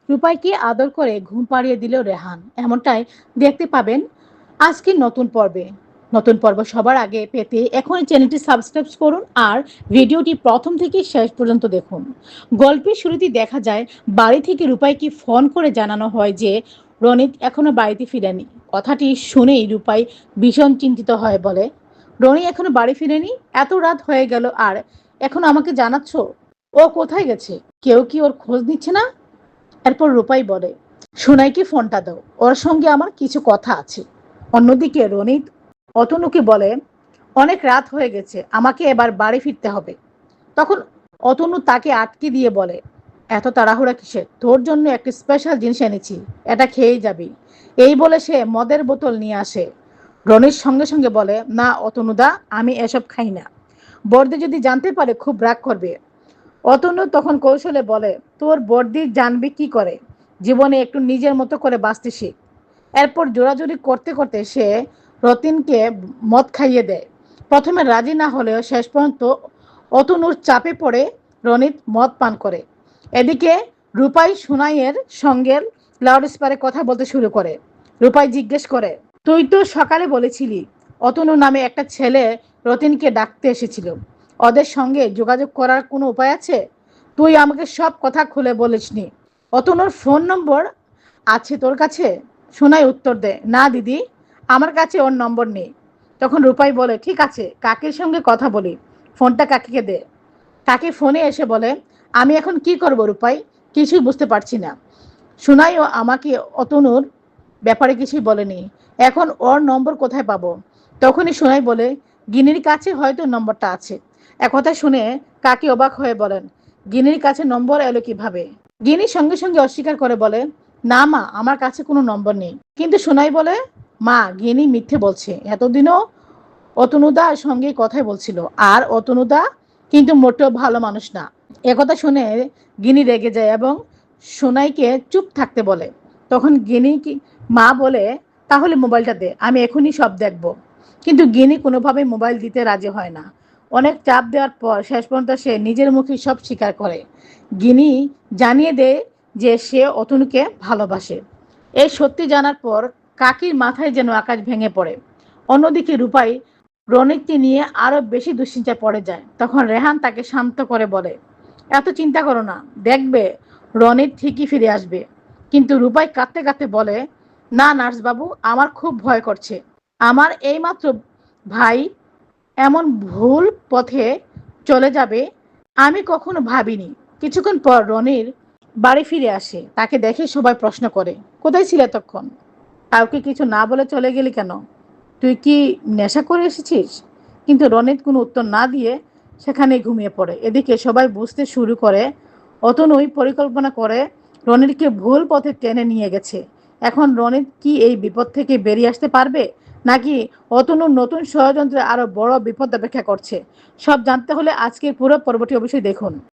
রূপাইকে আদর করে ঘুম পাড়িয়ে দিল রেহান। এমনটাই দেখতে পাবেন আজকের নতুন পর্বে। নতুন পর্ব সবার আগে পেতে এখনই চ্যানেলটি সাবস্ক্রাইব করুন আর ভিডিওটি প্রথম থেকে শেষ পর্যন্ত দেখুন। গল্পের শুরুতেই দেখা যায় বাড়ি থেকে রূপাইকে ফোন করে জানানো হয় যে রনিত এখনো বাড়িতে ফিরেনি। কথাটি শুনেই রূপাই ভীষণ চিন্তিত হয়ে বলে, রনি এখনো বাড়ি ফিরেনি? এত রাত হয়ে গেল আর এখনো আমাকে জানাচ্ছ ও কোথায় গেছে? কেউ কি ওর খোঁজ নিচ্ছে না? এরপর রূপাই বলে, সোনাইকে ফোনটা দাও, ওর সঙ্গে আমার কিছু কথা আছে। অন্যদিকে রনিত অতনুকে বলে, অনেক রাত হয়ে গেছে, আমাকে এবার বাড়ি ফিরতে হবে। তখন অতনু তাকে আটকে দিয়ে বলে, এত তাড়াহুড়া কিসের? তোর জন্য একটা স্পেশাল জিনিস এনেছি, এটা খেয়েই যাবি। এই বলে সে মদের বোতল নিয়ে আসে। রনির সঙ্গে সঙ্গে বলে, না অতনুদা, আমি এসব খাই না। বর্দি যদি জানতে পারে খুব রাগ করবে। অতনু তখন কৌশলে বলে, তোর বর্দি জানবি কি করে? জীবনে একটু নিজের মতো করে বাঁচতে শিখ। এরপর জোরাজুরি করতে করতে সে রতিনকে মদ খাইয়ে দেয়। প্রথমে রাজি না হলেও শেষ পর্যন্ত অতনুর চাপে পড়ে রনিত মদ পান করে। এদিকে রূপাই সুনাইয়ের সঙ্গে লাউড স্পিকারে কথা বলতে শুরু করে। রূপাই জিজ্ঞেস করে, তুই তো সকালে বলেছিলি অতনু নামে একটা ছেলে রতিনকে ডাকতে এসেছিল, ওদের সঙ্গে যোগাযোগ করার কোনো উপায় আছে? তুই আমাকে সব কথা খুলে বলিসনি। অতনুর ফোন নম্বর আছে তোর কাছে? সোনাই উত্তর দেয়, না দিদি, আমার কাছে ওর নম্বর নেই। তখন রূপাই বলে, ঠিক আছে, কাকির সঙ্গে কথা বলি, ফোনটা কাকিকে দে। কাকি ফোনে এসে বলে, আমি এখন কি করব রূপাই, কিছুই বুঝতে পারছি না। সোনাইও আমাকে অতনুর ব্যাপারে কিছুই বলেনি, এখন ওর নম্বর কোথায় পাবো? তখনই সোনাই বলে, গিনির কাছে হয়তো নম্বরটা আছে। একথা শুনে কাকি অবাক হয়ে বলেন, গিনির কাছে নম্বর এলো কিভাবে? গিনি সঙ্গে সঙ্গে অস্বীকার করে বলে, না মা, আমার কাছে কোনো নম্বর নেই। কিন্তু সোনাই বলে, মা, গিনি মিথ্যে বলছে, এতদিনও অতনুদার সঙ্গে কথাই বলছিল, আর অতনুদা কিন্তু মোটেও ভালো মানুষ না। একথা শুনে গিনি রেগে যায় এবং সোনাইকে চুপ থাকতে বলে। তখন গিনি কি মা বলে, তাহলে মোবাইলটা দে, আমি এখনই সব দেখব। কিন্তু গিনি কোনোভাবেই মোবাইল দিতে রাজি হয় না। অনেক চাপ দেওয়ার পর শেষ পর্যন্ত সে নিজের মুখে সব স্বীকার করে। গিনি জানিয়ে দেয় যে সে অতনুকে ভালোবাসে। এই সত্যি জানার পর কাকির মাথায় যেন আকাশ ভেঙে পড়ে। অন্যদিকে রূপাই রনিতকে নিয়ে আরো বেশি দুশ্চিন্তায় পড়ে যায়। তখন রেহান তাকে শান্ত করে বলে, এত চিন্তা করো না, দেখবে রনিত ঠিকই ফিরে আসবে। কিন্তু রূপাই কাঁদতে কাঁদতে বলে, না নার্স বাবু, আমার খুব ভয় করছে। আমার এইমাত্র ভাই এমন ভুল পথে চলে যাবে আমি কখনো ভাবিনি। কিছুক্ষণ পর রনির বাড়ি ফিরে আসে। তাকে দেখে সবাই প্রশ্ন করে, কোথায় ছিলে তখন? কাউকে কিছু না বলে চলে গেলি কেন? তুই কি নেশা করে এসেছিস? কিন্তু রনিত কোনো উত্তর না দিয়ে সেখানে ঘুমিয়ে পড়ে। এদিকে সবাই বুঝতে শুরু করে অতনুই পরিকল্পনা করে রনিতকে ভুল পথে টেনে নিয়ে গেছে। এখন রনিত কি এই বিপদ থেকে বেরিয়ে আসতে পারবে, নাকি অতনুর নতুন ষড়যন্ত্রে আরো বড় বিপদ অপেক্ষা করছে? সব জানতে হলে আজকের পুরো পর্বটি অবশ্যই দেখুন।